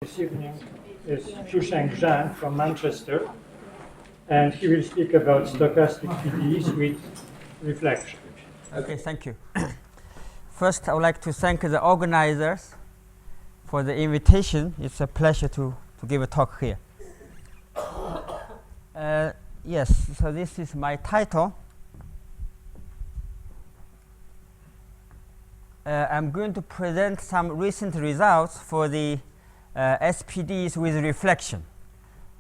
This evening is Tusheng Zhang from Manchester, and he will speak about stochastic PDEs with reflection. Okay, thank you. First, I would like to thank the organizers for the invitation. It's a pleasure to give a talk here. Yes, so this is my title. I'm going to present some recent results for the SPDEs with reflection.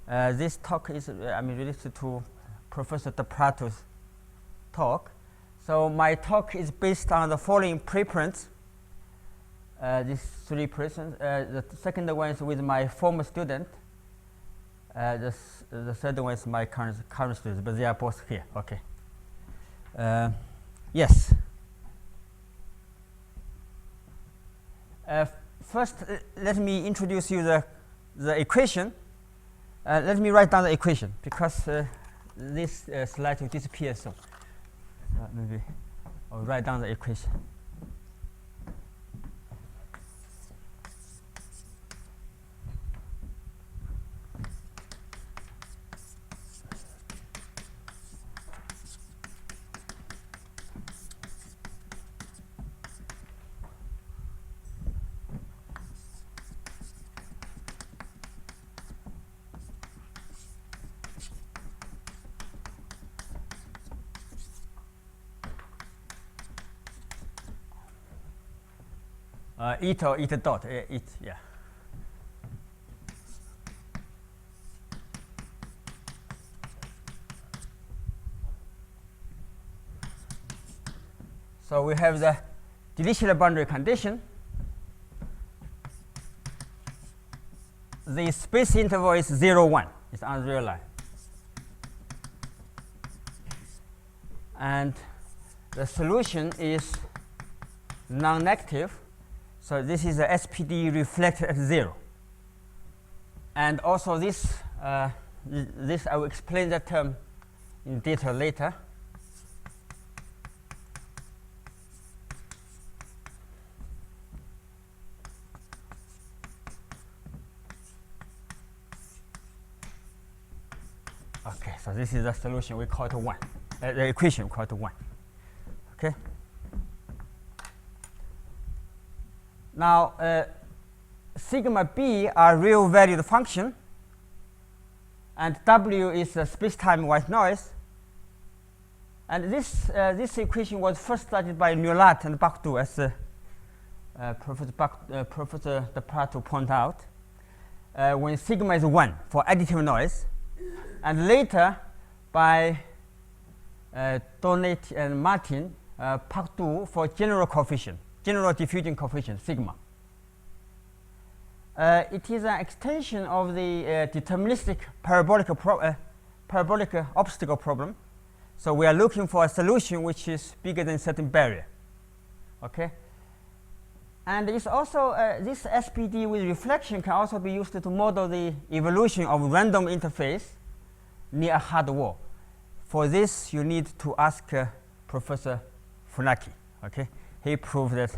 This talk is related to Professor Prato's talk. So my talk is based on the following preprints. These three preprints. The second one is with my former student. The third one is my current student, but they are both here. Okay. Yes. First, let me introduce you the equation. Let me write down the equation because this slide will disappear soon. Maybe I'll write down the equation. Eta or eta dot, yeah. So we have the Dirichlet boundary condition. The space interval is 0, 1. It's on real line. And the solution is non-negative. So this is the SPD reflected at 0. And also this I will explain that term in detail later. Okay, so this is the solution, we call it 1. The equation we call it 1. Okay. Now, sigma b are real valued function, and w is a space-time white noise. And this equation was first studied by Mulat and Bakdu, as Professor Prato pointed out, when sigma is 1 for additive noise, and later by Donnet and Martin, Bakdu for general coefficient. General diffusion coefficient, sigma. It is an extension of the deterministic parabolic obstacle problem. So we are looking for a solution which is bigger than a certain barrier. Okay. And it's also this SPD with reflection can also be used to model the evolution of random interface near a hard wall. For this, you need to ask Professor Funaki. Okay. He proved that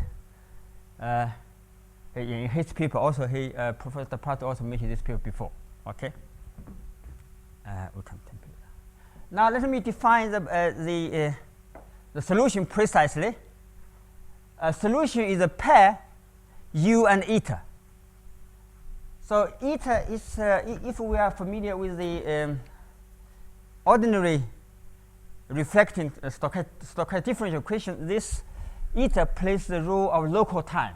in his paper also, Professor Prato also mentioned this paper before. Okay. Now let me define the solution precisely. A solution is a pair U and eta. So eta is, if we are familiar with the ordinary reflecting stochastic differential equation, this eta plays the role of local time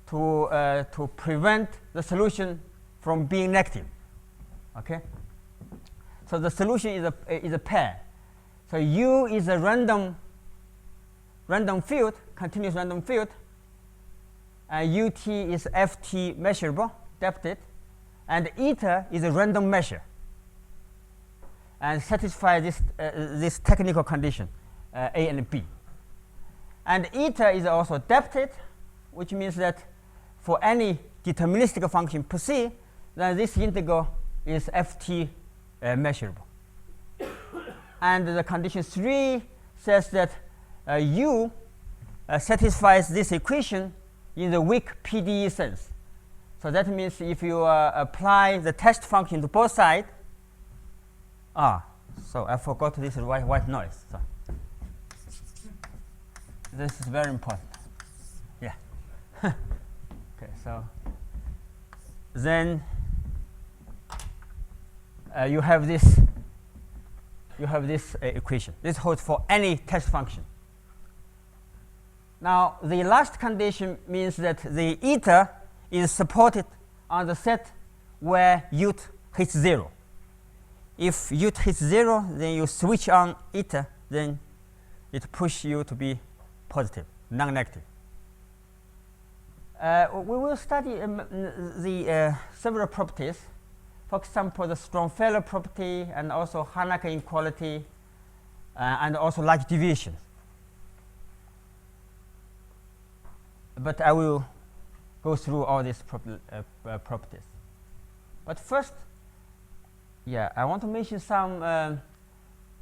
to prevent the solution from being negative. Okay. So the solution is a pair. So U is a random field, continuous random field, and UT is FT measurable, adapted, and eta is a random measure, and satisfy this technical condition, A and B. And eta is also adapted, which means that for any deterministic function per se, then this integral is Ft measurable. And the condition 3 says that U satisfies this equation in the weak PDE sense. So that means if you apply the test function to both sides, so I forgot this is white noise. So this is very important. Yeah. Okay, so then you have this equation. This holds for any test function. Now the last condition means that the eta is supported on the set where ut hits 0. If ut hits 0, then you switch on eta, then it pushes you to be positive, non-negative. We will study the several properties. For example, the strong failure property, and also Hanaka inequality, and also large deviation. But I will go through all these properties. But first, I want to mention some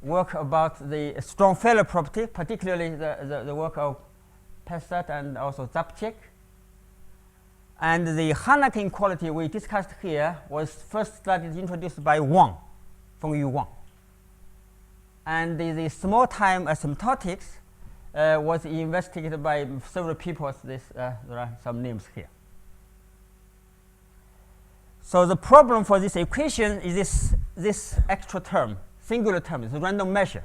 work about the strong failure property, particularly the work of Pesat and also Zapchik. And the Hanaka inequality we discussed here was first studied, introduced by Wang, Fengyu Wang. And the small time asymptotics was investigated by several people. There are some names here. So the problem for this equation is this extra term, singular term. It's a random measure.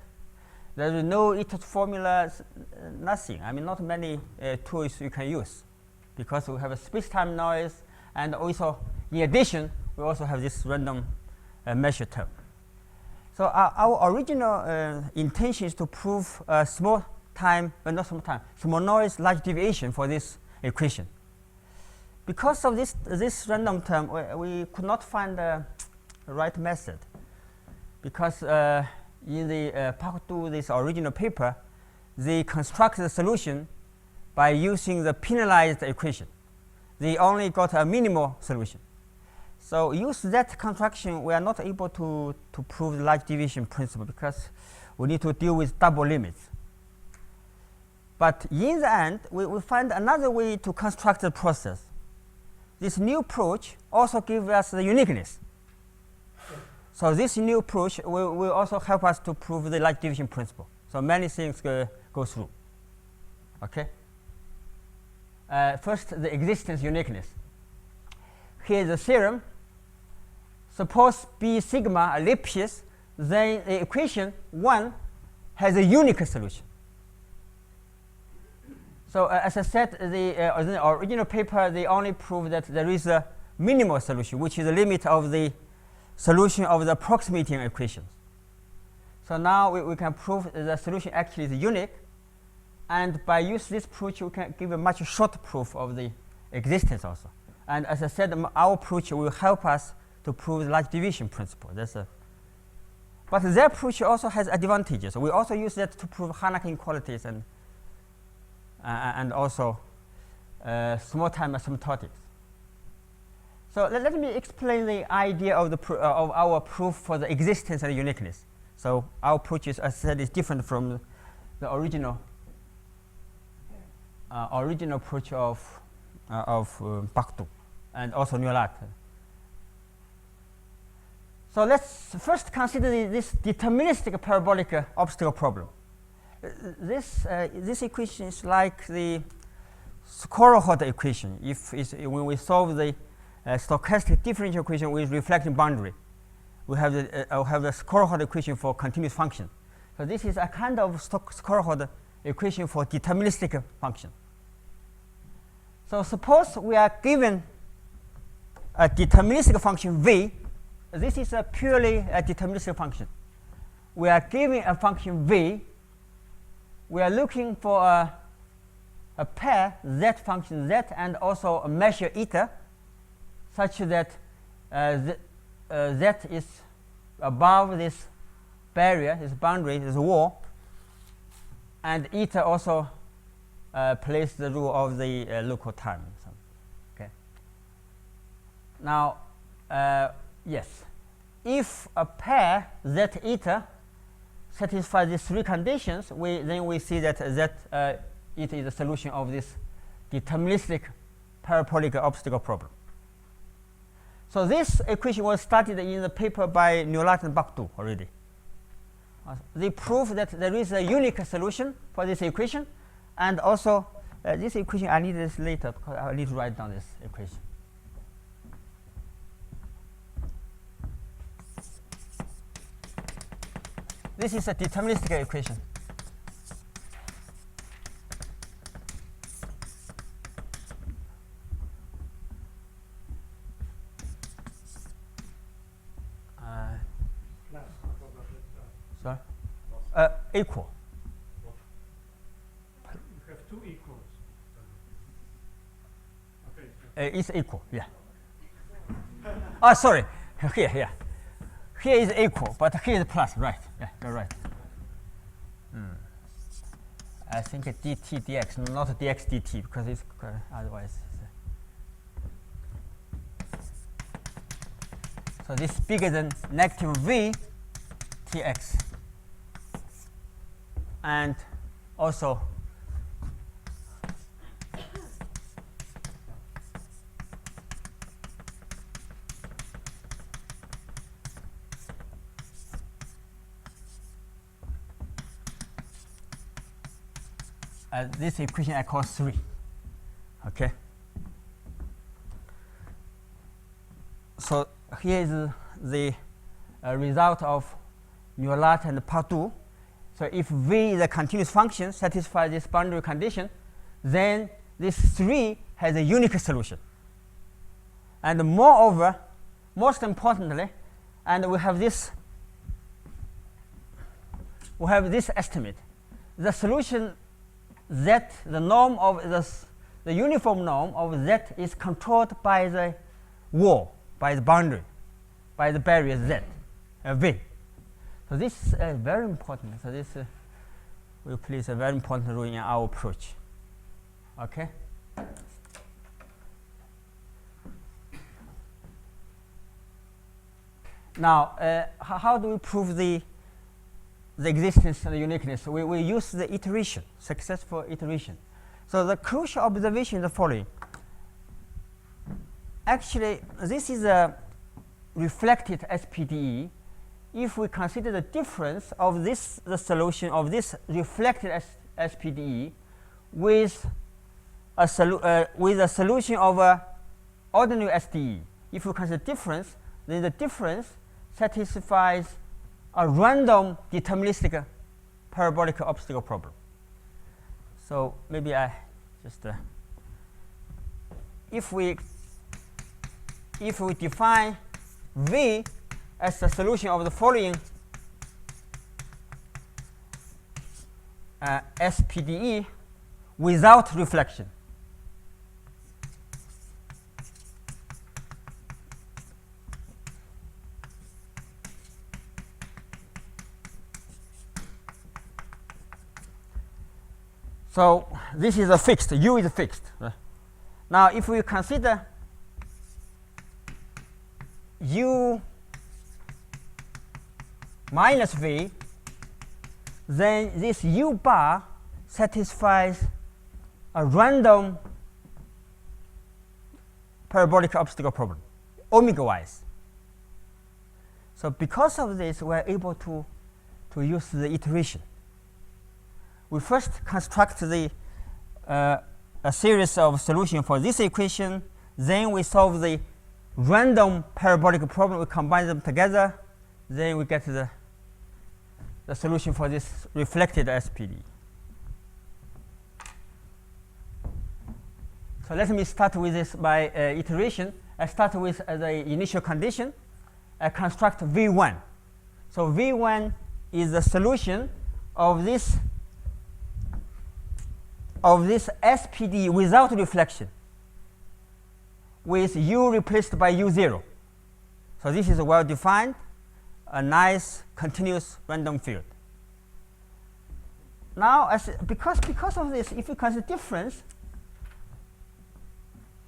There is no eta formula, nothing. I mean, not many tools you can use, because we have a space-time noise, and also, in addition, we also have this random measure term. So our original intention is to prove small noise, large deviation for this equation. Because of this random term, we could not find the right method. Because in the Pak Du, this original paper, they construct the solution by using the penalized equation. They only got a minimal solution. So use that construction, we are not able to prove the large deviation principle, because we need to deal with double limits. But in the end, we find another way to construct the process. This new approach also gives us the uniqueness. So this new approach will also help us to prove the large division principle. So many things go through. Okay. First, the existence uniqueness. Here is the theorem. Suppose B sigma are Lipschitz, then the equation 1 has a unique solution. So as I said, the original paper, they only prove that there is a minimal solution, which is the limit of the solution of the approximating equations. So now we can prove the solution actually is unique. And by using this approach, we can give a much shorter proof of the existence also. And as I said, our approach will help us to prove the large division principle. But their approach also has advantages. We also use that to prove Hanaka inequalities and also small time asymptotics. So let me explain the idea of our proof for the existence and uniqueness. So our approach, as I said, is different from the original approach of Pak Du and also Newlat. So let's first consider this deterministic parabolic obstacle problem. This equation is like the Skorohod equation. When we solve the stochastic differential equation with reflecting boundary, we have the Skorohod equation for continuous function. So this is a kind of Skorohod equation for deterministic function. So suppose we are given a deterministic function v. This is a purely deterministic function. We are given a function v. We are looking for a pair z function z and also a measure eta, such that z is above this barrier, this boundary, this wall, and eta also plays the rule of the local time. So, okay. Now, yes, if a pair z eta satisfy these three conditions, then we see that it is a solution of this deterministic parabolic obstacle problem. So this equation was studied in the paper by Newlat and Bakdu already. They prove that there is a unique solution for this equation, and also this equation, I need this later because I need to write down this equation. This is a deterministic equation. Sorry? Equal. You have two equals. It's equal, yeah. Oh, sorry. Here. Here is equal, but here is plus, right? Yeah, you're right. I think dt dx, not dx dt, because it's otherwise. So this is bigger than negative v tx, and also this equation I call 3. Okay. So here is the result of Newlat and Pardoux. So if v is a continuous function, satisfies this boundary condition, then this 3 has a unique solution. And moreover, most importantly, and we have this estimate. The solution z, the norm of the uniform norm of z is controlled by the wall, by the boundary, by the barrier z, v. So this is very important. So this will play a very important role in our approach. Okay. Now, how do we prove the existence and the uniqueness? We use the iteration, successful iteration. So the crucial observation is the following. Actually, this is a reflected SPDE. If we consider the difference of the solution of this reflected SPDE with a solution of an ordinary SDE, if we consider difference, then the difference satisfies a random deterministic parabolic obstacle problem. So maybe I just if we define V as the solution of the following SPDE without reflection, so this is a fixed, U is fixed. Now if we consider U minus V, then this U bar satisfies a random parabolic obstacle problem, omega wise. So because of this, we are able to use the iteration. We first construct a series of solutions for this equation, then we solve the random parabolic problem, we combine them together, then we get the solution for this reflected SPD. So let me start with this by iteration. I start with the initial condition. I construct V1. So V1 is the solution of this SPD without reflection, with U replaced by U0. So this is well defined, a nice continuous random field. Now, because of this, if you consider difference,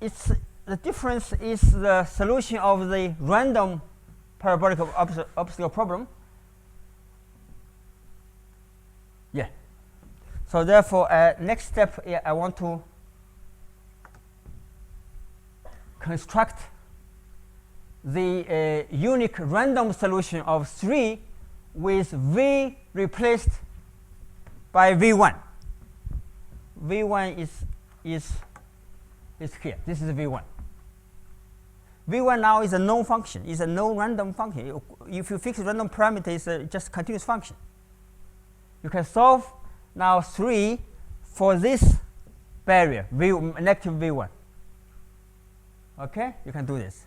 the difference is the solution of the random parabolic obstacle problem. Yeah. So therefore, next step, I want to construct the unique random solution of 3 with V replaced by V1. V1 is here. This is V1. V1 now is a known function. It's a known random function. If you fix random parameter, it's just continuous function. You can solve now 3 for this barrier, negative V1. Okay, you can do this.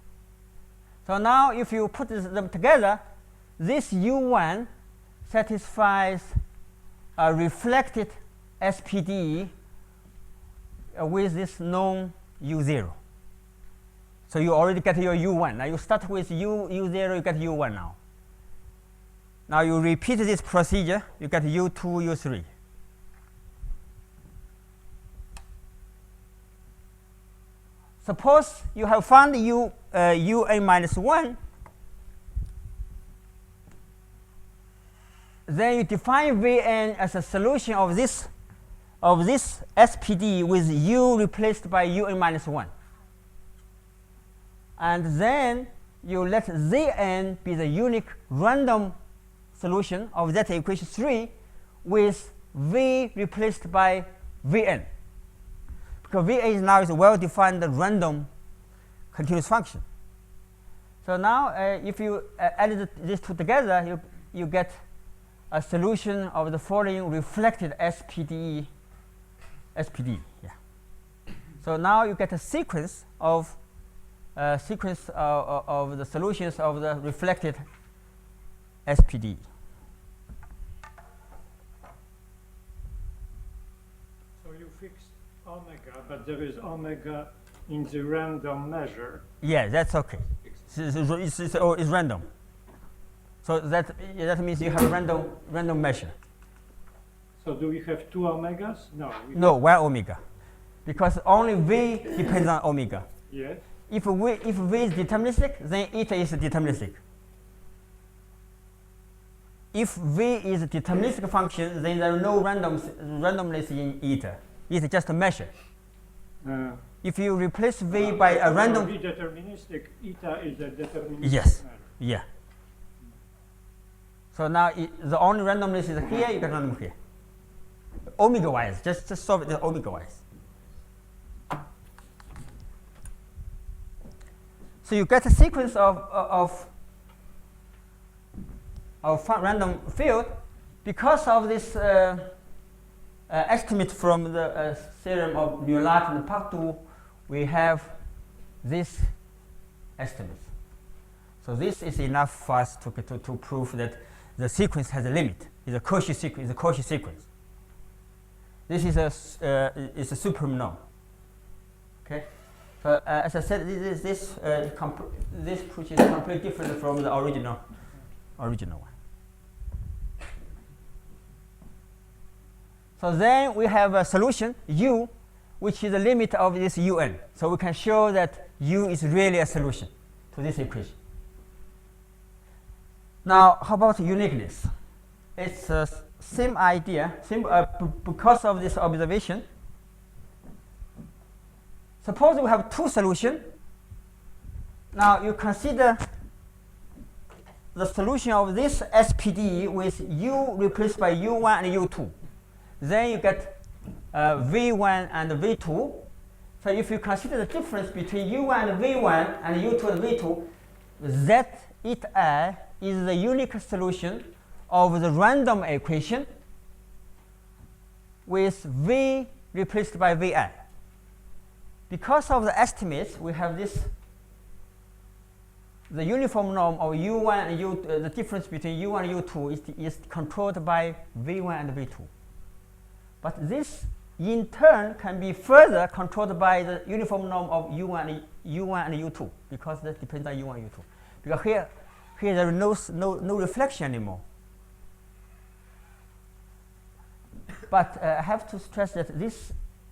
So now if you put them together, this U1 satisfies a reflected SPDE with this known U0. So you already get your U1. Now you start with U0, you get U1 now. Now you repeat this procedure, you get U2, U3. Suppose you have found UN minus 1, then you define Vn as a solution of this SPD with U replaced by UN minus 1. And then you let Zn be the unique random solution of that equation 3 with V replaced by Vn. Because Vn now is a well-defined random continuous function. So now if you add these two together, you get a solution of the following reflected SPD. Yeah. So now you get a sequence of the solutions of the reflected SPD. So you fixed omega, but there is omega in the random measure. Yeah, that's okay. It's random. So that means you have a random measure. So do we have 2 omegas? No. No, 1 omega, because only V depends on omega. Yes. If V is deterministic, then eta is deterministic. If V is a deterministic function, then there is no randomness in eta. It's just a measure. If you replace V by a random, V deterministic, eta is a deterministic yes, measure. yeah. So now the only randomness is here. You get random here. Omega wise, just solve it omega wise. So you get a sequence of random field because of this estimate from the theorem of Newlat and Partout. We have this estimate. So this is enough for us to prove that the sequence has a limit. It's a Cauchy sequence. It's a Cauchy sequence. This is a supreme norm. Okay. So as I said, this approach is completely different from the original one. So then we have a solution U, which is the limit of this UN. So we can show that U is really a solution to this equation. Now, how about uniqueness? It's the same idea, because of this observation. Suppose we have 2 solutions. Now you consider the solution of this SPD with U replaced by U1 and U2. Then you get V1 and V2. So if you consider the difference between U1 and V1 and U2 and V2, that it I is the unique solution of the random equation with V replaced by Vi. Because of the estimates, we have the uniform norm of U1 and U2, the difference between U1 and U2 is controlled by V1 and V2. But this, in turn, can be further controlled by the uniform norm of U1 and U2, because that depends on U1 and U2. Because here there is no reflection anymore. But I have to stress that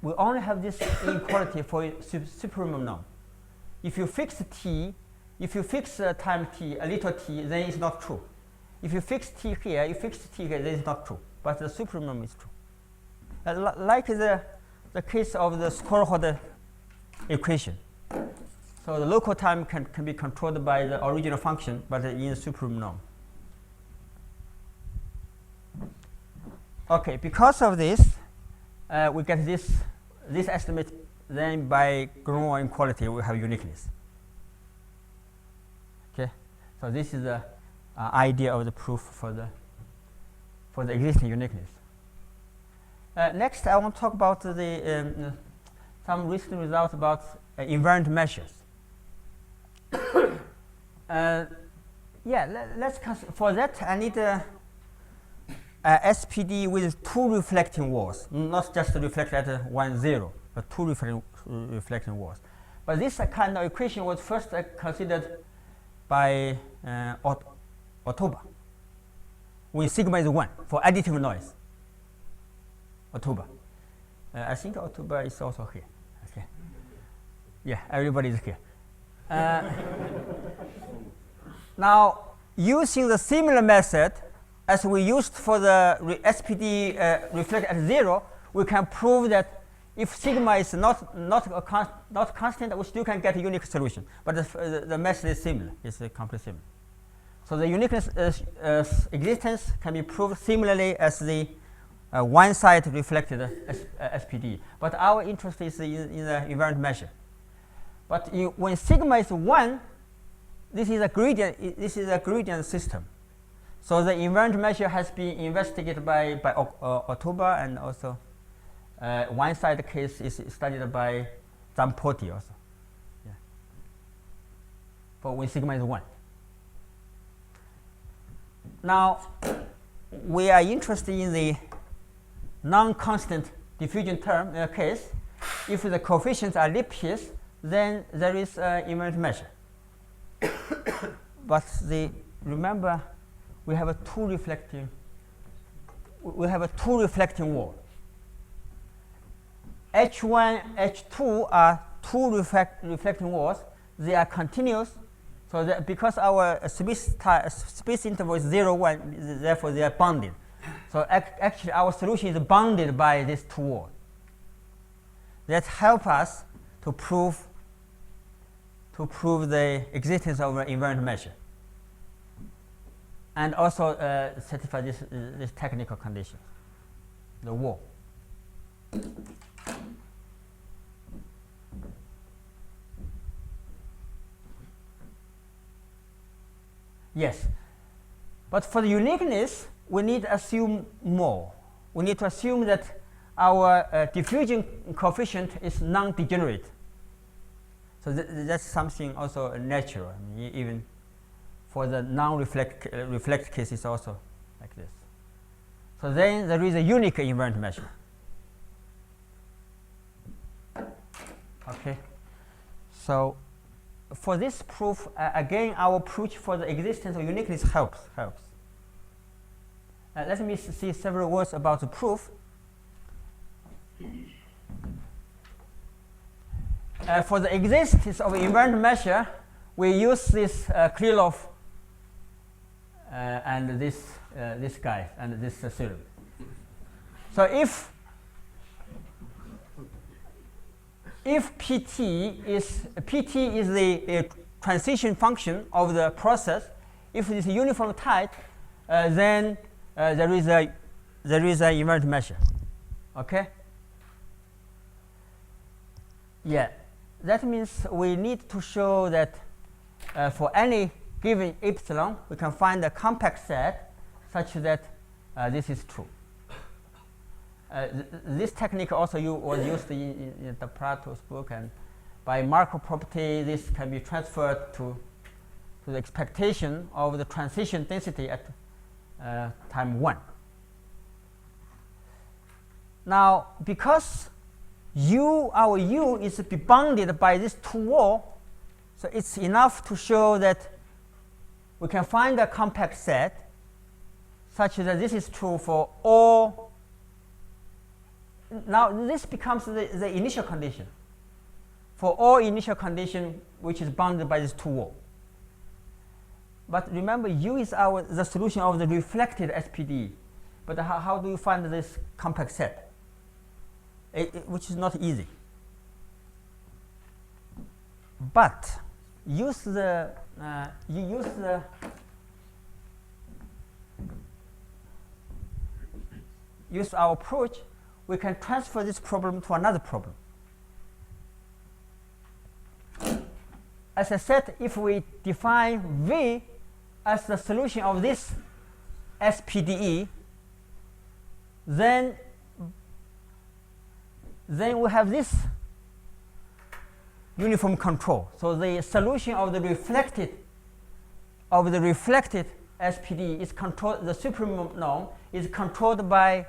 we only have this inequality for supreme norm. If you fix t, if you fix time t, a little t, then it's not true. If you fix t here, you fix t here, then it's not true. But the supreme norm is true. Like the case of the Square-Holder equation. So the local time can be controlled by the original function, but in supreme norm. Okay, because of this, we get this estimate. Then by Gromov inequality, we have uniqueness. Okay, so this is the idea of the proof for the existing uniqueness. Next, I want to talk about some recent results about invariant measures. For that, I need a SPD with two reflecting walls, not just reflect at 1, 0, but two reflecting walls. But this kind of equation was first considered by Otoba when sigma is 1 for additive noise. Otoba. I think Otoba is also here. Okay. Yeah, everybody is here. Now, using the similar method as we used for the SPD reflect at 0, we can prove that if sigma is not constant, we still can get a unique solution. But the method is similar. It's completely similar. So the uniqueness existence can be proved similarly as the one side reflected SPD. But our interest is in the invariant measure. But when sigma is 1, this is a gradient system. So the invariant measure has been investigated by Otoba, and also one side case is studied by Zampoti also. Yeah. For when sigma is 1. Now, we are interested in the non-constant diffusion term case. If the coefficients are Lipschitz, then there is an invariant measure. But remember, we have a two reflecting wall. H1, H2 are two reflecting walls. They are continuous. So that because our space interval is 0, 1, therefore they are bounded. So actually our solution is bounded by these two walls. That help us to prove the existence of an invariant measure, and also satisfy this technical condition, the wall. Yes, but for the uniqueness, we need to assume more. We need to assume that our diffusion coefficient is non-degenerate. So that's something also natural. I mean, even for the non-reflect case, it's also like this. So then there is a unique invariant measure. Okay. So for this proof, again, our approach for the existence of uniqueness helps. Let me see several words about the proof. For the existence of invariant measure, we use this Krylov and this guy and this theorem. So if PT is the transition function of the process, if it is uniform type, then there is a invariant measure. Okay. Yeah, that means we need to show that for any given epsilon, we can find a compact set such that this is true. This technique also was used in the Plato's book, and by Markov property, this can be transferred to the expectation of the transition density at time 1. Now, because our U is bounded by this two wall, so it's enough to show that we can find a compact set such that this is true for all. Now this becomes the initial condition for all initial condition which is bounded by this two wall. But remember, U is the solution of the reflected SPDE. But how do you find this compact set? Which is not easy. but use our approach, we can transfer this problem to another problem. As I said, if we define V as the solution of this SPDE, then we have this uniform control. So the solution of the reflected SPDE is controlled. The supreme norm is controlled by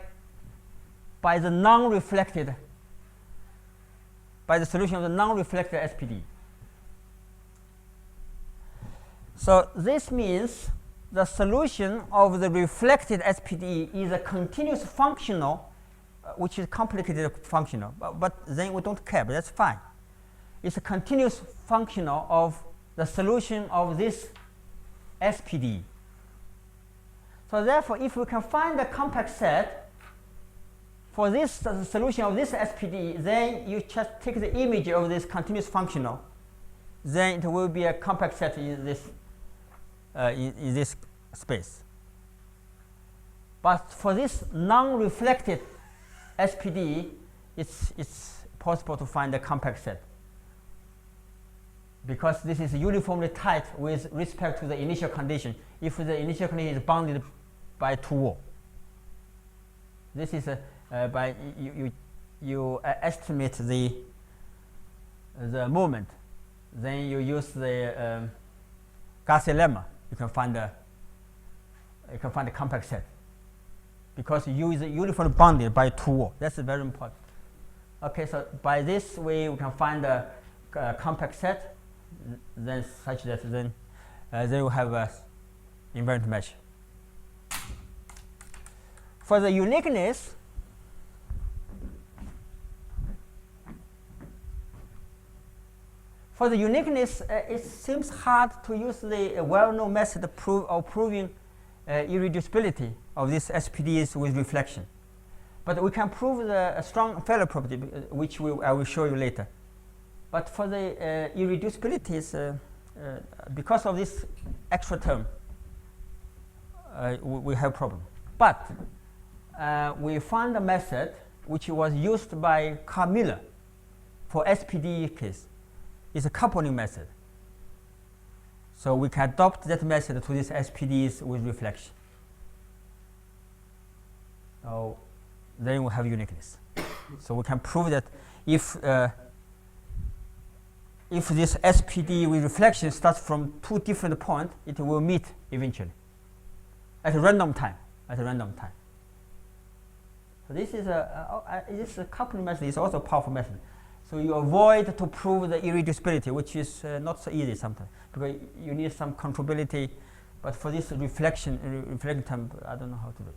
the non-reflected, by the solution of the non-reflected SPDE. So this means the solution of the reflected SPDE is a continuous functional, which is complicated functional, but then we don't care, but that's fine. It's a continuous functional of the solution of this SPDE. So therefore, if we can find the compact set for this the solution of this SPDE, then you just take the image of this continuous functional, then it will be a compact set in this space. But for this non-reflected SPDE, it's possible to find a compact set, because this is uniformly tight with respect to the initial condition if the initial condition is bounded by two walls. This is by you estimate the moment, then you use the Garcia lemma. You can find a compact set, because U is uniformly bounded by two walls. That's very important. Okay, so by this way we can find a compact set, then such that then they will have a invariant measure. For the uniqueness, it seems hard to use the well-known method of proving irreducibility of these SPDEs with reflection. But we can prove the strong failure property, which I will show you later. But for the irreducibilities, because of this extra term, we have problem. But we found a method which was used by Carl Miller for SPDE case. It's a coupling method. So we can adopt that method to these SPDEs with reflection. So then we have uniqueness. So we can prove that if this SPD with reflection starts from two different points, it will meet eventually at a random time. So this is a coupling method. It's also a powerful method. So you avoid to prove the irreducibility, which is not so easy sometimes, because you need some controllability. But for this reflection term, I don't know how to do it.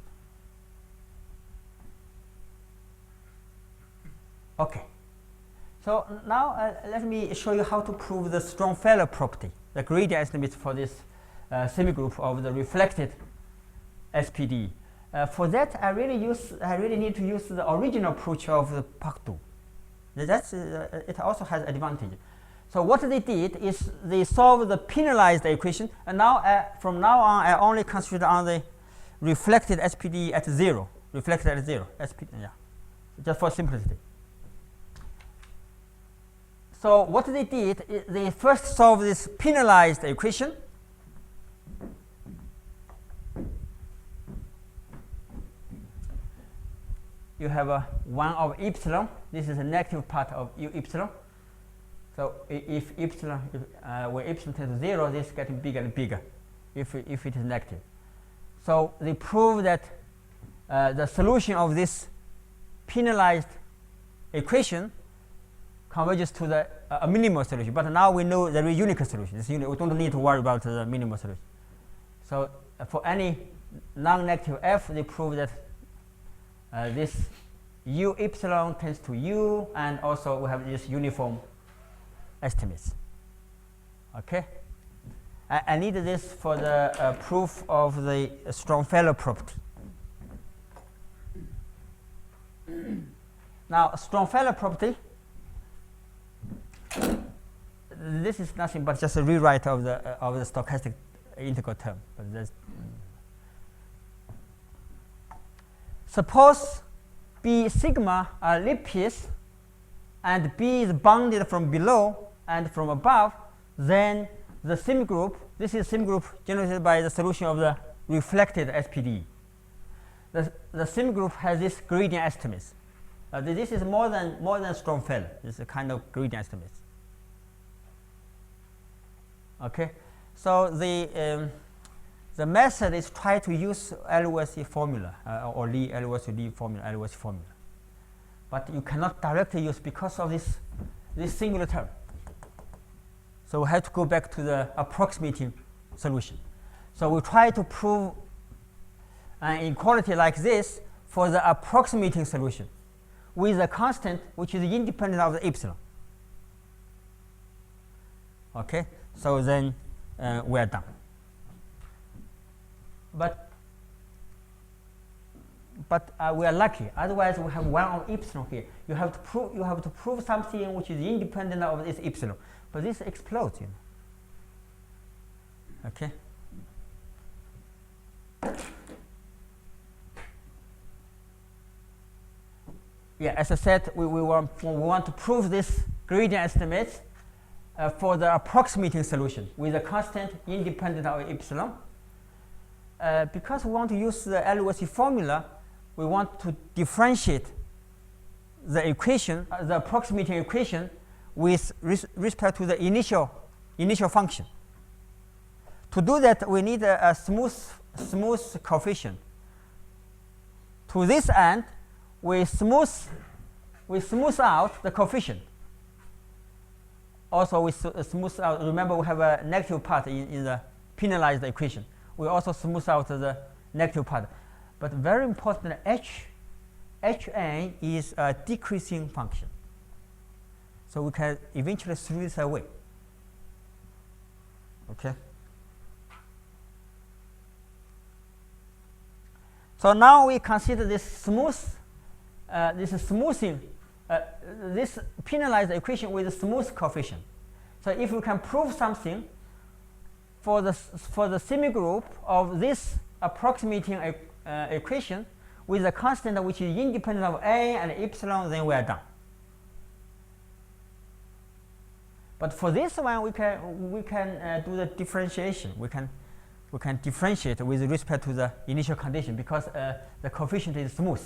Okay. So now let me show you how to prove the strong failure property, the gradient estimate for this semigroup of the reflected SPD. For that, I really need to use the original approach of the Paktu. That's it also has advantage. So what they did is they solved the penalized equation, and now from now on I only concentrate on the reflected SPD at 0, SPD, yeah, just for simplicity. So what they did is they first solved this penalized equation. You have a 1 over epsilon. This is a negative part of u epsilon. So if epsilon, when epsilon tends to 0, this is getting bigger and bigger if it is negative. So they prove that the solution of this penalized equation converges to the a minimal solution. But now we know there is a unique solution. We don't need to worry about the minimal solution. So for any non-negative f, they prove that this u epsilon tends to u, and also we have this uniform estimates. Okay, I need this for the proof of the strong failure property. Now, strong failure property, this is nothing but just a rewrite of the stochastic integral term. But that's, suppose B sigma are ellipses and B is bounded from below and from above, then the semigroup, this is semigroup generated by the solution of the reflected SPDE. The semigroup has this gradient estimates. This is more than Stromfeld. This is a kind of gradient estimates. Okay, so the method is try to use LOSC formula or LOSC formula, but you cannot directly use because of this singular term. So we have to go back to the approximating solution. So we try to prove an inequality like this for the approximating solution with a constant which is independent of the epsilon. Okay, so then we are done. But we are lucky. Otherwise, we have 1 of epsilon here. You have to prove something which is independent of this epsilon. But this explodes, you know. Okay. Yeah, as I said, we want to prove this gradient estimates for the approximating solution with a constant independent of epsilon. Because we want to use the LOSC formula, we want to differentiate the equation, the approximating equation, with respect to the initial function. To do that, we need a smooth coefficient. To this end, we smooth out the coefficient. Also, we smooth out. Remember, we have a negative part in the penalized equation. We also smooth out the negative part. But very important, Hn is a decreasing function. So we can eventually throw this away. Okay. So now we consider this smoothing, this penalized equation with a smooth coefficient. So if we can prove something for the semigroup of this approximating equation with a constant which is independent of a and epsilon, then we are done. But for this one, we can do the differentiation. We can differentiate with respect to the initial condition because the coefficient is smooth.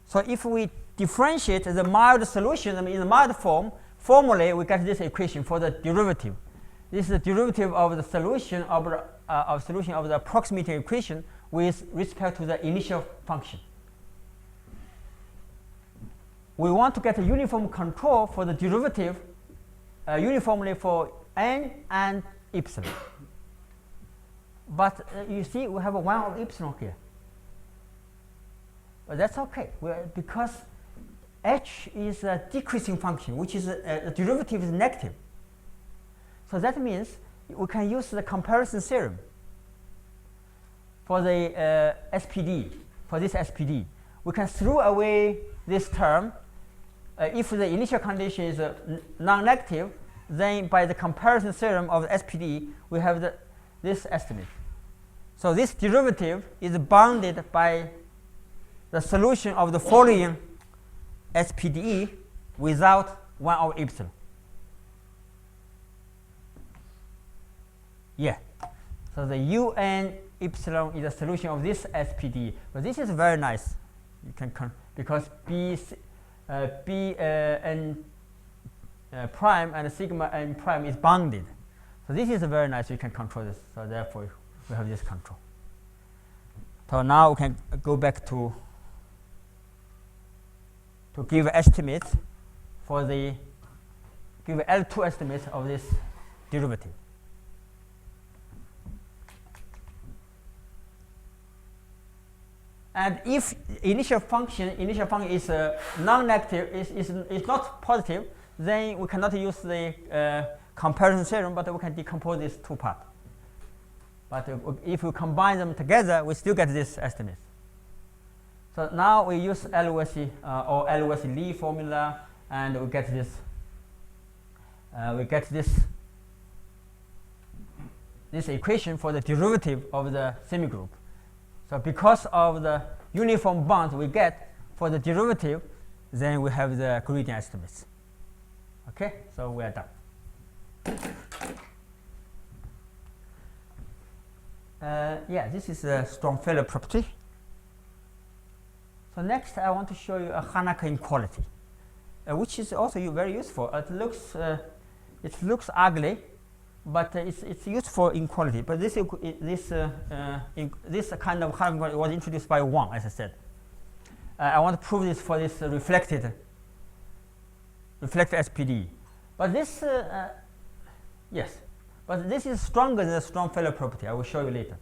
So if we differentiate the mild solution, in the mild form, formally we get this equation for the derivative. This is the derivative of the solution of the approximating equation with respect to the initial function. We want to get a uniform control for the derivative uniformly for n and epsilon. But you see, we have a 1 of epsilon here. But that's okay, because h is a decreasing function, which is the derivative is negative. So that means we can use the comparison theorem for the SPD, for this SPD. We can throw away this term. If the initial condition is non-negative, then by the comparison theorem of the SPD, we have this estimate. So this derivative is bounded by the solution of the following SPDE without 1 over epsilon. Yeah. So the UN epsilon is the solution of this SPDE. But this is very nice. You can because n prime and sigma n prime is bounded. So this is very nice. You can control this. So therefore, we have this control. So now we can go back to give estimates for the give L2 estimates of this derivative. And if initial function is non-negative, is not positive, then we cannot use the comparison theorem, but we can decompose these two parts. But if we combine them together, we still get this estimate. So now we use LOSC or LOSC-Lee formula, and we get this. This equation for the derivative of the semigroup. So because of the uniform bonds we get for the derivative, then we have the gradient estimates. Okay, so we are done. Yeah, this is a strong failure property. So next, I want to show you a Hanaka inequality, which is also very useful. It looks ugly, but it's useful inequality. But this kind of Hanaka inequality was introduced by Wang, as I said. I want to prove this for this reflected SPDE. But this, yes, but this is stronger than the strong failure property. I will show you later.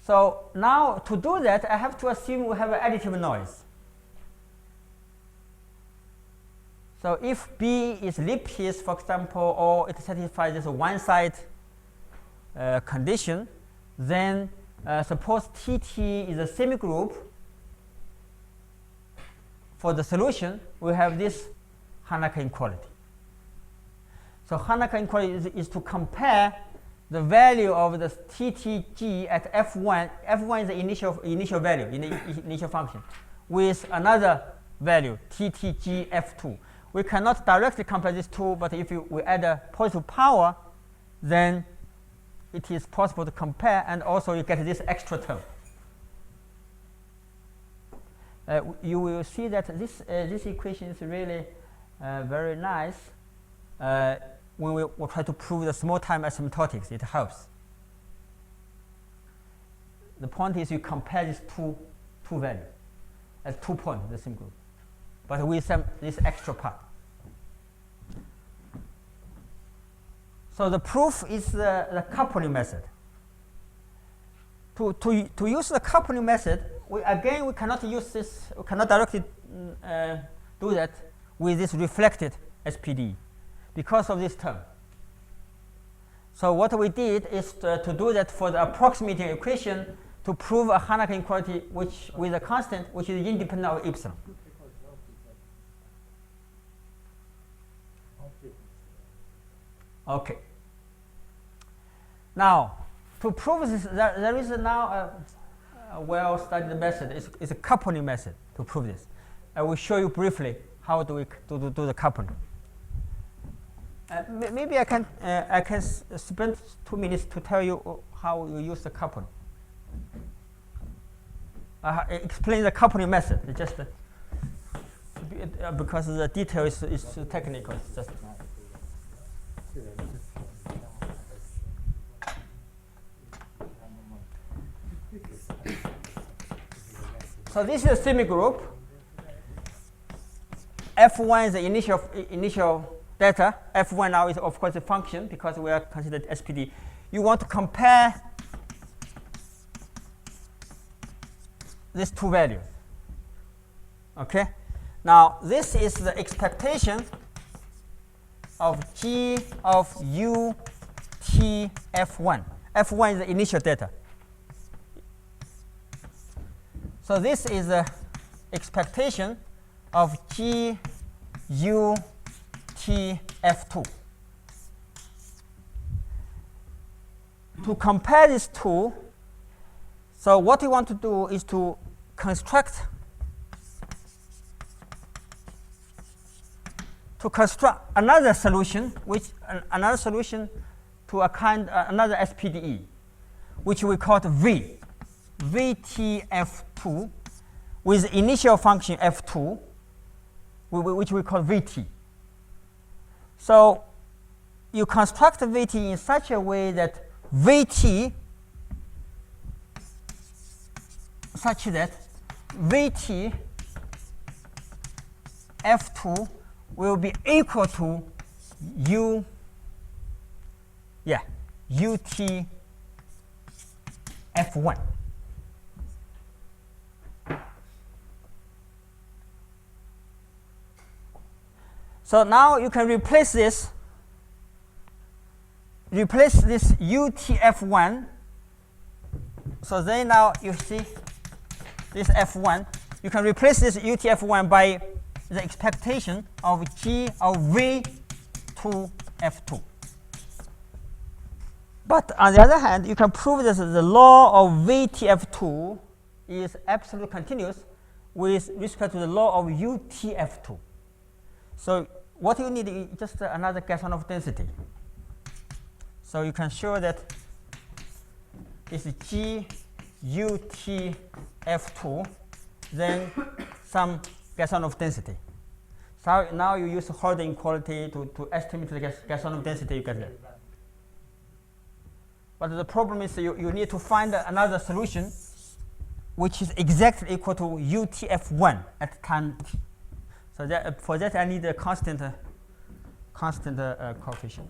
So now to do that, I have to assume we have an additive noise. So if B is Lipschitz, for example, or it satisfies this one-side condition, then suppose TT is a semigroup. For the solution, we have this Hanaka inequality. So Hanaka inequality is to compare the value of the TTG at F1. F1 is the initial value, initial function, with another value, TTG F2. We cannot directly compare these two, but if we add a positive power, then it is possible to compare, and also you get this extra term. You will see that this equation is really very nice. When we will try to prove the small time asymptotics, it helps. The point is you compare these two values at 2 points, the same group, but with this extra part. So the proof is the coupling method. To use the coupling method, we cannot use this. We cannot directly do that with this reflected SPDE because of this term. So what we did is to do that for the approximating equation to prove a Hanaka inequality with a constant which is independent of epsilon. Okay. Now, to prove this, there is now a well-studied method. It's a coupling method to prove this. I will show you briefly how do we do the coupling. Maybe I can spend 2 minutes to tell you how you use the coupling. Explain the coupling method. Just because the detail is technical. It's just so this is a semigroup. F1 is the initial data. F1 now is of course a function because we are considered SPD. You want to compare these two values. Okay. Now this is the expectation of G of U T F1. F1 is the initial data. So this is the expectation of G U T F2. To compare these two, so what we want to do is to construct another solution, to another SPDE, which we call V, VTF2, with initial function F2, which we call VT. So you construct VT in such a way that VT F2 will be equal to UT F1. So now you can replace this UTF1. So then now you see this F1, you can replace this UTF1 by the expectation of G of V to F2. But on the other hand, you can prove that the law of VTF2 is absolutely continuous with respect to the law of UTF2. So what you need is just another Gassanov density. So you can show that it's G UTF2, then some Gassanov density. So now you use Hölder inequality to estimate the Gassanov density, you get that. But the problem is you need to find another solution which is exactly equal to UTF1 at time t. So that, for that I need a constant coefficient.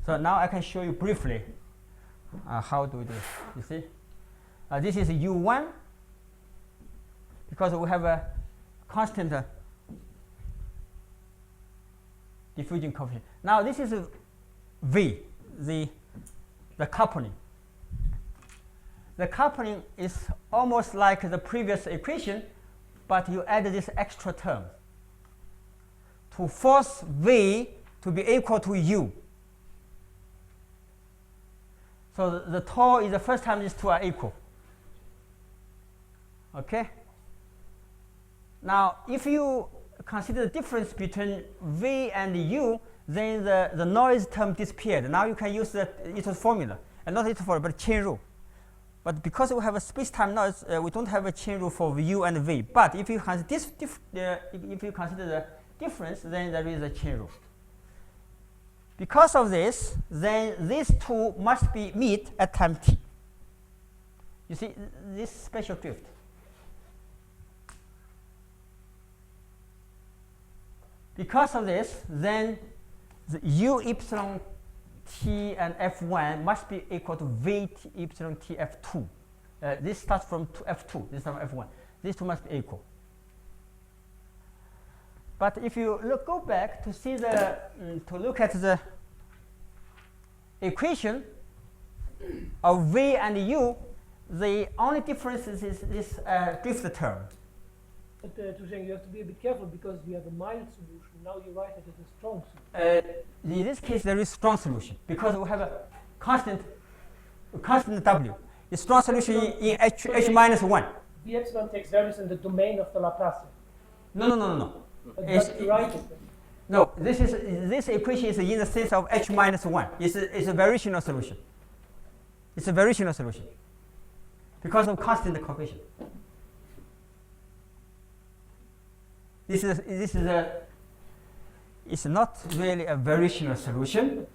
So now I can show you briefly how to do this. You see, this is U1 because we have a constant diffusion coefficient. Now this is V, the coupling. The coupling is almost like the previous equation, but you add this extra term to force V to be equal to U. So the tau is the first time these two are equal. Okay? Now, if you consider the difference between V and U, then the noise term disappeared. Now you can use the Ito's formula, and not Ito's formula, but chain rule. But because we have a space-time noise, we don't have a chain rule for U and V. But if you consider if you consider the difference, then there is a chain rule. Because of this, then these two must be meet at time t. You see this special drift. Because of this, then the U epsilon t and F1 must be equal to V t epsilon t F2. This starts from F2, this is from F1. These two must be equal. But if you go back to see the to look at the equation of V and U, the only difference is this drift term. But Tusheng, you have to be a bit careful because you have a mild solution. Now you write it as a strong solution. In this case, there is strong solution because we have a constant W. The strong solution in H minus 1. The epsilon takes values in the domain of the Laplacian. No. But you write it. No, this equation is in the sense of H minus 1. It's a variational solution. It's a variational solution because of constant coefficient. It's not really a variational solution,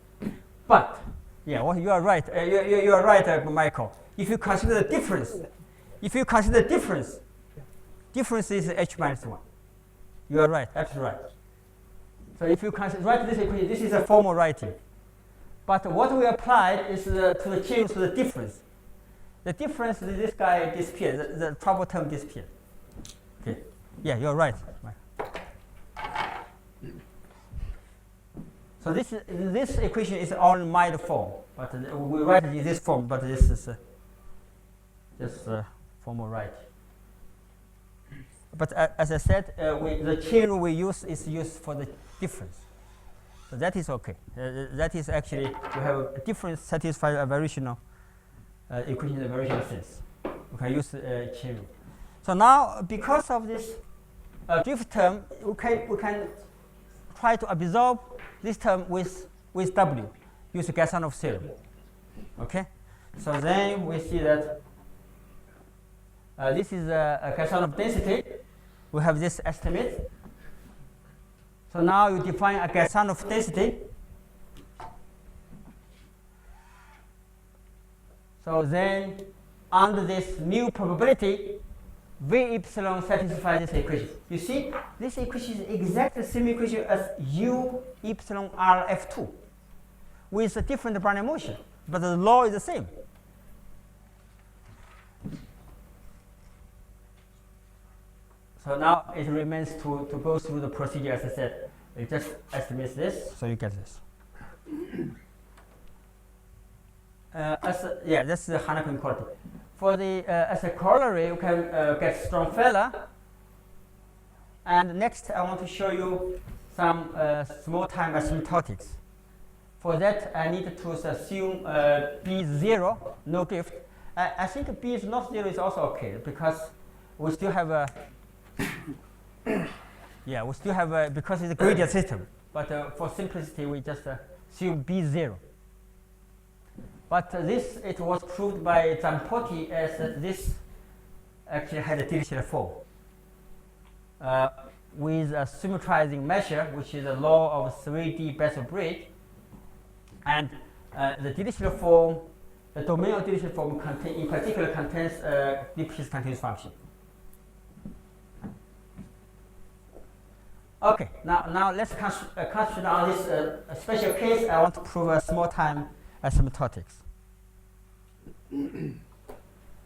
but yeah, well, you are right. You are right, Michael. If you consider the difference, difference is H minus 1. You are right, absolutely right. So if you write this equation, this is a formal writing. But what we applied is to the change to the difference. The difference, this guy disappeared. The trouble term disappeared. Okay. Yeah, you're right. So this equation is all in mild form, but we write it in this form. But this is just formal writing. But as I said, the chain rule we use is used for the difference. So that is okay. That is actually, we have a difference satisfies a variational equation in a variational sense. We can use chain rule. So now, because of this drift term, we can try to absorb this term with W, use the Gassanov theorem. Okay? So then we see that this is a Gassanov density. We have this estimate. So now you define a Gassanov density. So then under this mu probability, V epsilon satisfies this equation. You see, this equation is exactly the same equation as U epsilon R F2 with a different Brownian motion, but the law is the same. So now it remains to go through the procedure as I said. You just estimate this, so you get this. That's the Hanako inequality. for the as a corollary, you can get strong failure. And next, I want to show you some small-time asymptotics. For that, I need to assume B is 0, no drift. I think B is not 0 is also okay because we still have a we still have a, because it's a gradient system. But for simplicity, we just assume B is 0. But this, it was proved by Zampotti as this actually had a dirichlet form with a symmetrizing measure, which is a law of 3D Bessel bridge. And the dirichlet form, the domain of dirichlet form in particular contains a Lipschitz continuous function. Okay, now let's concentrate on this special case. I want to prove a small-time asymptotics.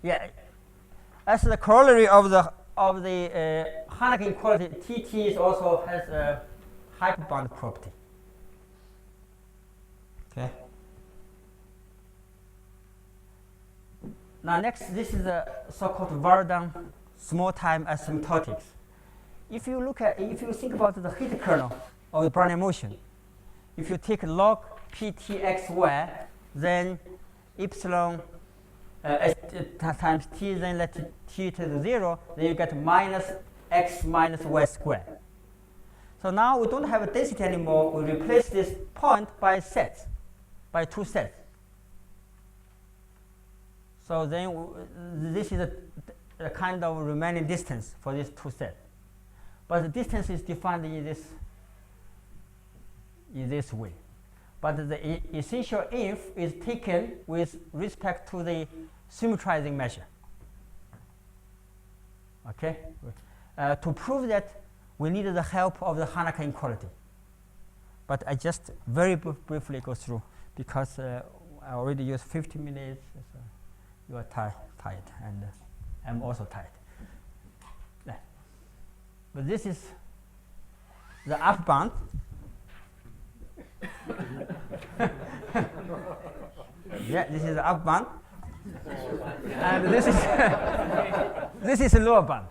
Yeah, as the corollary of the Hanake inequality, TT also has a hyperbound property. Okay. Now next, this is a so-called Vardan small-time asymptotics. If you think about the heat kernel of the Brownian motion, if you take log ptxy, then epsilon times t, then let t to the 0, then you get minus x minus y squared. So now we don't have a density anymore. We replace this point by sets, by 2 sets. So then this is a kind of remaining distance for these 2 sets. But the distance is defined in this way. But the essential inf is taken with respect to the symmetrizing measure. Okay? To prove that, we need the help of the Hanake inequality. But I just very briefly go through because I already used 50 minutes. So you are tired, and I'm also tired. But this is the upper bound. Yeah, this is the upper bound. And this is this is the lower bound.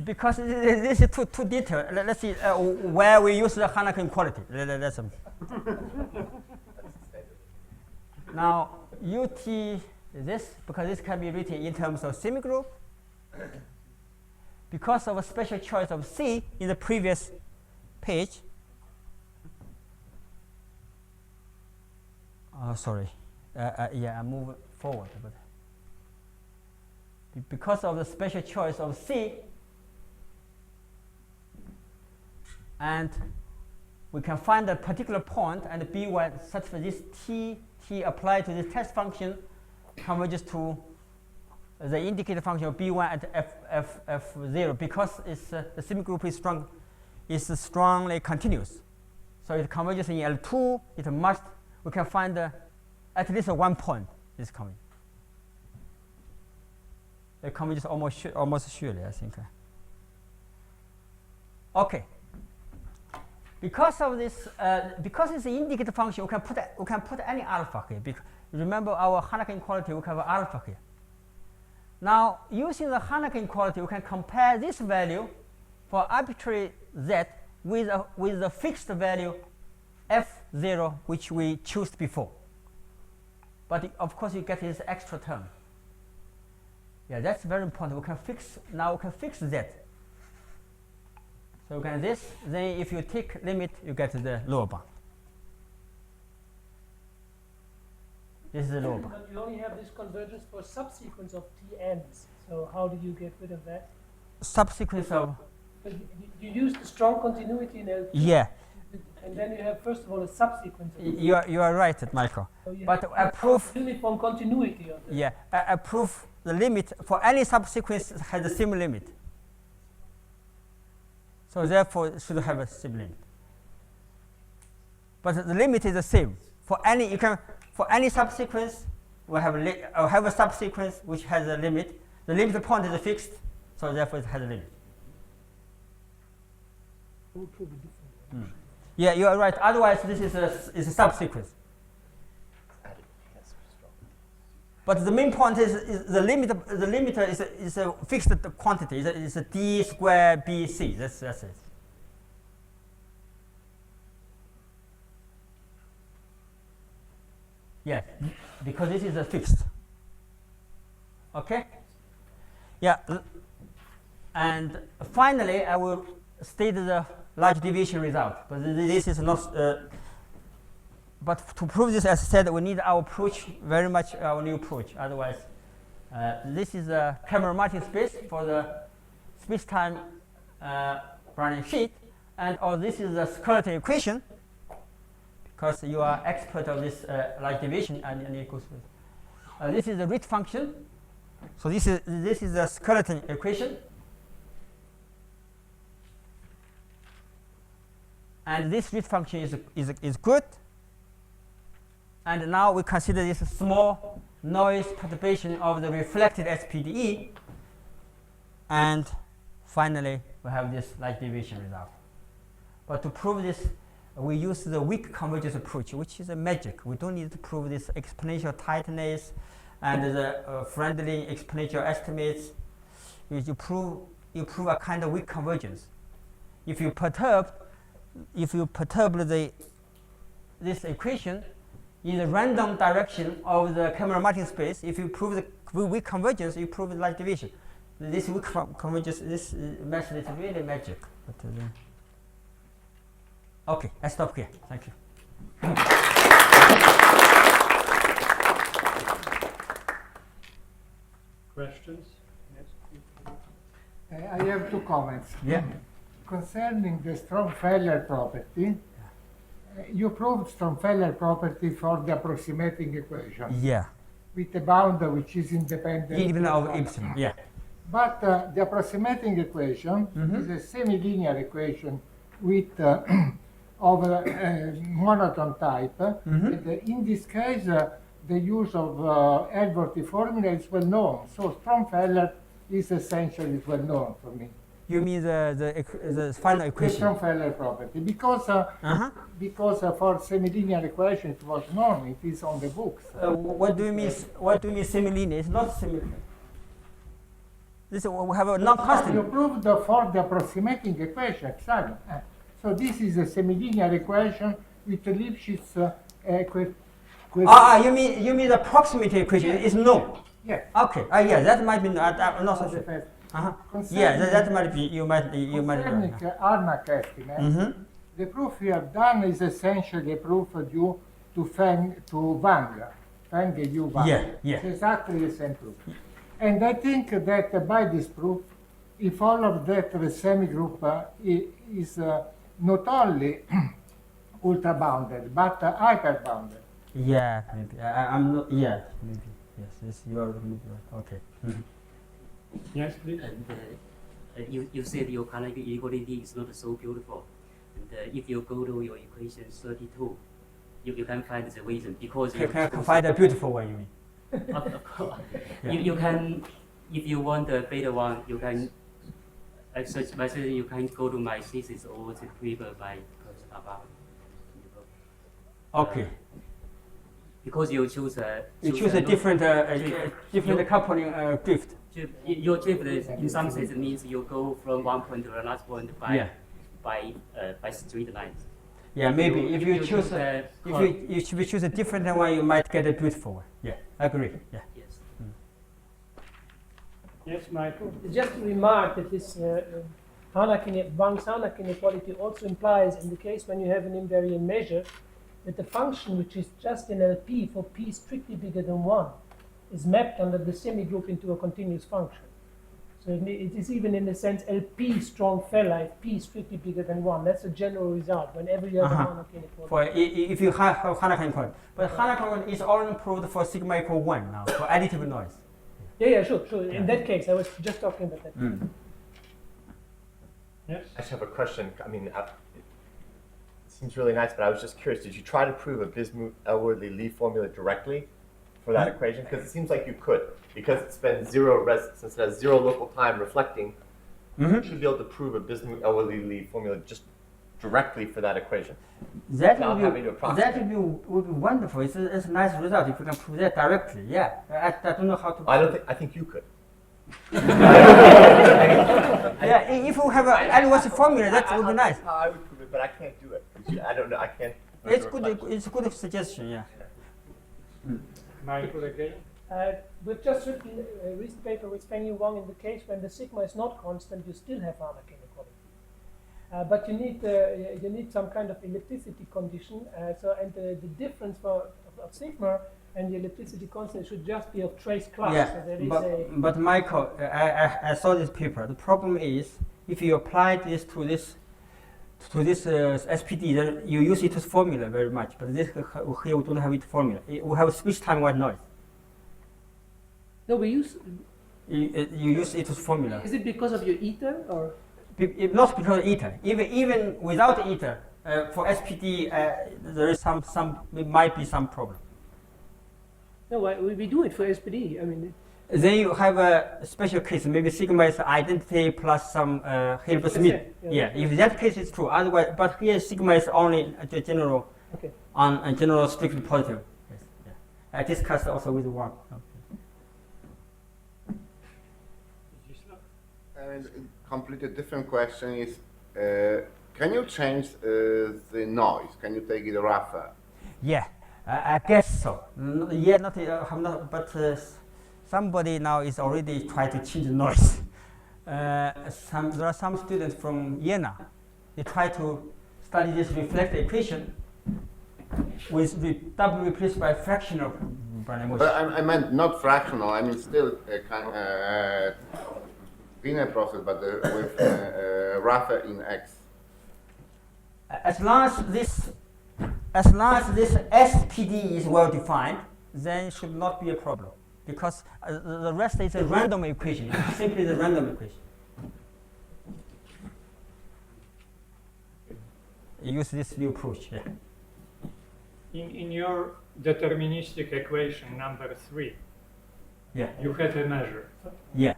Because this is too detailed. Let's see where we use the Hanake inequality. Now UT is this, because this can be written in terms of semigroup. Because of a special choice of C in the previous page. Oh, sorry. Yeah, I move forward. But because of the special choice of C, and we can find a particular point and B1 such that this T applied to this test function converges to the indicator function of B1 at F0 because it's, the semigroup is strongly continuous. So it converges in L2. It must, we can find at least 1 point is coming. It converges almost surely, I think. Okay. Because of this, because it's an indicator function, we can put any alpha here. Remember our Hanake inequality, we have alpha here. Now, using the Hanake inequality, we can compare this value for arbitrary z with the fixed value f0, which we chose before. But of course, you get this extra term. Yeah, that's very important. We can fix z. So we can this. Then, if you take limit, you get the lower bound. This is the lower bound. But you only have this convergence for subsequence of Tn's. So how do you get rid of that? Subsequence of? But you use the strong continuity in L2. Yeah. And then you have, first of all, a subsequence. You are right, Michael. So but I prove uniform continuity of the. Yeah, I prove the limit for any subsequence has the same limit. So therefore, it should have a same limit. But the limit is the same for any. You can. For any subsequence, we have a subsequence which has a limit. The limit point is fixed, so therefore it has a limit. Yeah, you are right. Otherwise, this is a subsequence. But the main point is the limiter is a fixed quantity. It's a d squared bc. That's it. Yes, because this is a fixed. Okay. Yeah. And finally, I will state the large deviation result. But this is not. But to prove this, as I said, we need our approach, very much our new approach. Otherwise, this is a Cameron-Martin space for the space-time Brownian sheet, and this is the skeleton equation, because you are expert of this large deviation and equals. This is the Ritz function. So this is the skeleton equation, and this Ritz function is good. And now we consider this small noise perturbation of the reflected SPDE. And finally, we have this light deviation result. But to prove this, we use the weak convergence approach, which is a magic. We don't need to prove this exponential tightness and the friendly exponential estimates. You prove a kind of weak convergence. If you perturb this equation in the random direction of the Cameron-Martin space, if you prove the weak convergence, you prove the light division. This weak convergence, this method is really magic. But, okay, I stop here. Thank you. Questions? Yes. I have two comments. Yeah. Concerning the Strong-Feller property, you proved Strong-Feller property for the approximating equation. Yeah. With a bound which is independent. Even of epsilon. Yeah. But the approximating equation is a semi-linear equation with of monotone type. And in this case, the use of L-Vorty formula is well known. So Strong-Feller is essentially well known for me. You mean the final equation? The Strong-Feller property, because for semi-linear equation it was known. It is on the books. What do you mean? What do you mean semi-linear? It's not semi-linear. This we have a non-constant. You proved for the approximating equation exactly. So this is a semi-linear equation with Lipschitz equation. You mean the proximity equation is known? Yes. Okay. Yeah, that might be not so sure. Yeah, that might be. You might. Concerning Arnack estimate, the proof you have done is essentially a proof due to Wang. Feng U Wang. Yeah. It's exactly the same proof. And I think that by this proof, it follows that the semigroup is not only ultra-bounded, but hyper-bounded. Yeah, maybe. I'm not. Yeah, maybe. Yes, you are maybe right. Okay. Yes, please. And you said your canonical inequality is not so beautiful. And if you go to your equation 32, you can find the reason because you can find a beautiful one. You mean? Of course. Yeah. You can, if you want the beta one, you can. Such method you can go to my thesis or the paper by about. Okay. Because you choose a. You choose a different coupling drift. Your drift in some sense means you go from one point to the last point by straight lines. Yeah, maybe if you choose if you choose a different one, you might get a beautiful one. Yeah, I agree. Yeah. Yes. Yes, Michael. Just to remark that this Wang's Harnack inequality also implies, in the case when you have an invariant measure, that the function which is just in LP for p strictly bigger than 1 is mapped under the semigroup into a continuous function. So it is even in the sense LP Strong-Feller if p is strictly bigger than 1. That's a general result whenever you have a Harnack inequality. For if you have Harnack inequality. But Harnack inequality is only proved for sigma equal 1 now, for additive noise. Yeah, sure. Yeah. In that case, I was just talking about that. Yes. I just have a question. I mean, it seems really nice, but I was just curious. Did you try to prove a Bismuth-Elworthy-Lee formula directly for that equation? Because it seems like you could, because it spends since it has zero local time reflecting. You should be able to prove a Bismuth-Elworthy-Lee formula just directly for that equation. That Without having to would approximate. be wonderful. It's a nice result if you can prove that directly. Yeah, I don't know how to. I think you could. Yeah, if you have an Edwards formula, that would be nice. I would prove it, but I can't do it. I don't know. I can't. It's good. It's a good suggestion. Yeah. Michael again? We've just written a recent paper with Feng Yu Wang in the case when the sigma is not constant, you still have Harnack inequality. But you need some kind of ellipticity condition. The difference of sigma and the ellipticity constant should just be of trace class. Yeah, So there is but Michael, I saw this paper. The problem is if you apply this to this SPD, then you use its formula very much. But this here we don't have its formula. We have speech time white noise. no, we use. You use its formula. Is it because of your ether or? Not because of ether. Even without ether, for SPD, there is might be some problem. No, we do it for SPD. I mean. Then you have a special case. Maybe sigma is identity plus some Hilbert-Smith. Yeah, if that case is true. Otherwise, but here sigma is only the general on a general strictly positive. Yes, yeah. I discussed also with Wang. And a completely different question is, can you change the noise? Can you take it rougher? Yeah, I guess so. Yeah, not but somebody now is already trying to change the noise. There are some students from Jena. They try to study this reflected equation with double replaced by fractional Brownian motion. But I meant not fractional. I mean still linear process, but with rougher in X. As long as this SPD is well defined, then it should not be a problem, because the rest is a random equation. It's simply the random equation. Use this new approach. Yeah. In your deterministic equation number 3, Yeah. you had a measure. Yeah.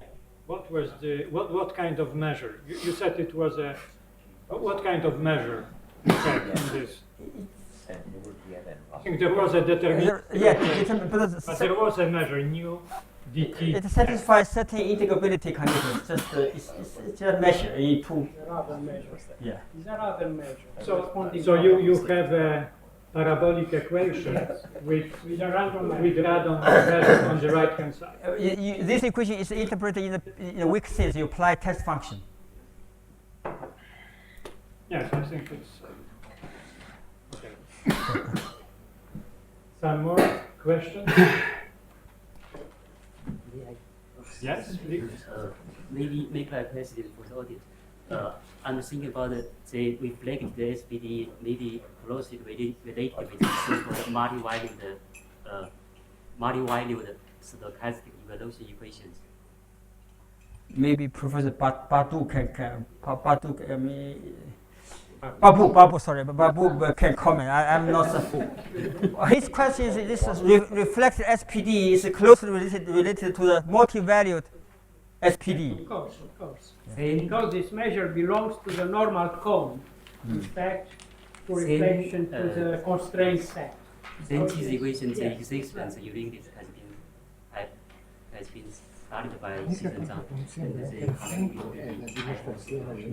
What was what kind of measure? You said it was a what kind of measure you had in this? I think there was a deterministic equation, but there was a measure nu dt. It satisfies certain integrability conditions. It's just a measure. These are other measures. Yeah. These are other measures. So you have a parabolic equation with random measure on the right hand side. This equation is interpreted in the weak sense. You apply test function. Yes, I think it's okay. Some more questions? Yes, please. Maybe make a question for the audience. I'm thinking about the reflected SPD maybe closely related with the so-called multi-valued stochastic evolution equations. Maybe Professor Babu can comment. I'm not. His question is: this reflected SPD is closely related to the multi-valued SPD. Of course. Because this measure belongs to the normal cone, in fact, to reflection to the constraint set. Then this equation, the existence using this has been studied by Tusheng Zhang.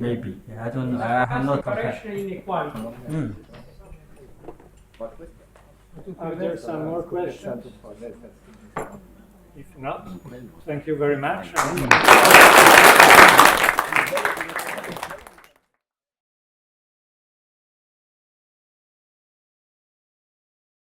Maybe. Yeah, I don't. I have not compared. Separation inequality. Are there some more questions? If not, thank you very much.